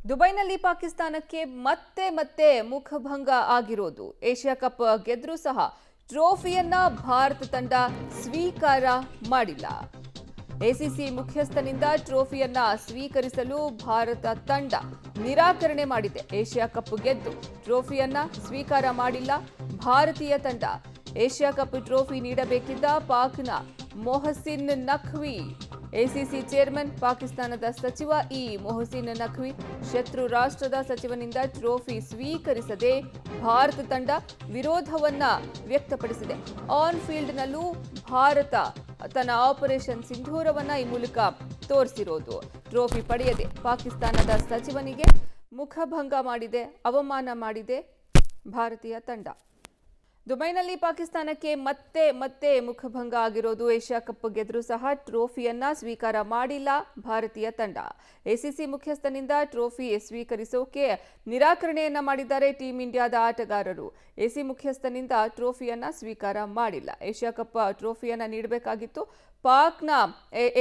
ದುಬೈನಲ್ಲಿ ಪಾಕಿಸ್ತಾನಕ್ಕೆ ಮತ್ತೆ ಮತ್ತೆ ಮುಖಭಂಗ ಆಗಿರೋದು. ಏಷ್ಯಾ ಕಪ್ ಗೆದ್ರೂ ಸಹ ಟ್ರೋಫಿಯನ್ನ ಭಾರತ ತಂಡ ಸ್ವೀಕಾರ ಮಾಡಿಲ್ಲ. ಎಸಿಸಿ ಮುಖ್ಯಸ್ಥನಿಂದ ಟ್ರೋಫಿಯನ್ನ ಸ್ವೀಕರಿಸಲು ಭಾರತ ತಂಡ ನಿರಾಕರಣೆ ಮಾಡಿದೆ. ಏಷ್ಯಾ ಕಪ್ ಗೆದ್ದು ಟ್ರೋಫಿಯನ್ನ ಸ್ವೀಕಾರ ಮಾಡಿಲ್ಲ ಭಾರತೀಯ ತಂಡ. ಏಷ್ಯಾ ಕಪ್ ಟ್ರೋಫಿ ನೀಡಬೇಕಿದ್ದ ಪಾಕ್ನ ಮೊಹಸಿನ್ ನಖ್ವಿ. ಎಸಿಸಿ ಚೇರ್ಮನ್ ಪಾಕಿಸ್ತಾನದ ಸಚಿವ ಮೊಹಸಿನ್ ನಖ್ವಿ ಶತ್ರು ರಾಷ್ಟ್ರದ ಸಚಿವನಿಂದ ಟ್ರೋಫಿ ಸ್ವೀಕರಿಸದೆ ಭಾರತ ತಂಡ ವಿರೋಧವನ್ನ ವ್ಯಕ್ತಪಡಿಸಿದೆ. ಆನ್ ಫೀಲ್ಡ್ನಲ್ಲೂ ಭಾರತ ತನ್ನ ಆಪರೇಷನ್ ಸಿಂಧೂರವನ್ನ ಈ ಮೂಲಕ ತೋರಿಸಿರೋದು. ಟ್ರೋಫಿ ಪಡೆಯದೆ ಪಾಕಿಸ್ತಾನದ ಸಚಿವನಿಗೆ ಮುಖಭಂಗ ಮಾಡಿದೆ, ಅವಮಾನ ಮಾಡಿದೆ ಭಾರತೀಯ ತಂಡ. ದುಬೈನಲ್ಲಿ ಪಾಕಿಸ್ತಾನಕ್ಕೆ ಮತ್ತೆ ಮತ್ತೆ ಮುಖಭಂಗ ಆಗಿರೋದು. ಏಷ್ಯಾ ಕಪ್ ಗೆದ್ರೂ ಸಹ ಟ್ರೋಫಿಯನ್ನ ಸ್ವೀಕಾರ ಮಾಡಿಲ್ಲ ಭಾರತೀಯ ತಂಡ. ಎಸಿಸಿ ಮುಖ್ಯಸ್ಥನಿಂದ ಟ್ರೋಫಿ ಸ್ವೀಕರಿಸೋಕೆ ನಿರಾಕರಣೆಯನ್ನ ಮಾಡಿದ್ದಾರೆ ಟೀಂ ಇಂಡಿಯಾದ ಆಟಗಾರರು. ಎಸಿ ಮುಖ್ಯಸ್ಥನಿಂದ ಟ್ರೋಫಿಯನ್ನ ಸ್ವೀಕಾರ ಮಾಡಿಲ್ಲ. ಏಷ್ಯಾ ಕಪ್ ಟ್ರೋಫಿಯನ್ನ ನೀಡಬೇಕಾಗಿತ್ತು ಪಾಕ್ನ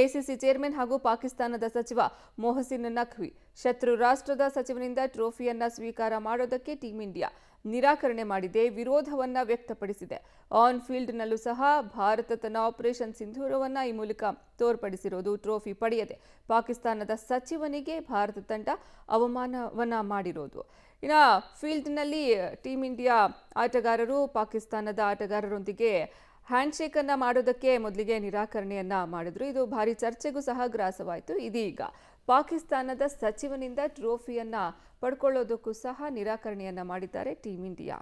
ಎಸಿಸಿ ಚೇರ್ಮನ್ ಹಾಗೂ ಪಾಕಿಸ್ತಾನದ ಸಚಿವ ಮೊಹಸಿನ್ ನಖ್ವಿ. ಶತ್ರು ರಾಷ್ಟ್ರದ ಸಚಿವನಿಂದ ಟ್ರೋಫಿಯನ್ನ ಸ್ವೀಕಾರ ಮಾಡೋದಕ್ಕೆ ಟೀಂ ಇಂಡಿಯಾ ನಿರಾಕರಣೆ ಮಾಡಿದೆ, ವಿರೋಧವನ್ನ ವ್ಯಕ್ತಪಡಿಸಿದೆ. ಆನ್ ಫೀಲ್ಡ್ನಲ್ಲೂ ಸಹ ಭಾರತ ತನ್ನ ಆಪರೇಷನ್ ಸಿಂಧೂರವನ್ನ ಈ ಮೂಲಕ ತೋರ್ಪಡಿಸಿರೋದು. ಟ್ರೋಫಿ ಪಡೆಯದೆ ಪಾಕಿಸ್ತಾನದ ಸಚಿವನಿಗೆ ಭಾರತ ತಂಡ ಅವಮಾನವನ್ನ ಮಾಡಿರೋದು. ಇನ್ನು ಫೀಲ್ಡ್ನಲ್ಲಿ ಟೀಂ ಇಂಡಿಯಾ ಆಟಗಾರರು ಪಾಕಿಸ್ತಾನದ ಆಟಗಾರರೊಂದಿಗೆ ಹ್ಯಾಂಡ್ಶೇಕ್ ಅನ್ನ ಮಾಡೋದಕ್ಕೆ ಮೊದಲಿಗೆ ನಿರಾಕರಣೆಯನ್ನ ಮಾಡಿದ್ರು. ಇದು ಭಾರಿ ಚರ್ಚೆಗೂ ಸಹ ಗ್ರಾಸವಾಯಿತು. ಇದೀಗ ಪಾಕಿಸ್ತಾನದ ಸಚಿವನಿಂದ ಟ್ರೋಫಿಯನ್ನ ಪಡ್ಕೊಳ್ಳೋದಕ್ಕೂ ಸಹ ನಿರಾಕರಣೆಯನ್ನ ಮಾಡಿದ್ದಾರೆ ಟೀಂ ಇಂಡಿಯಾ.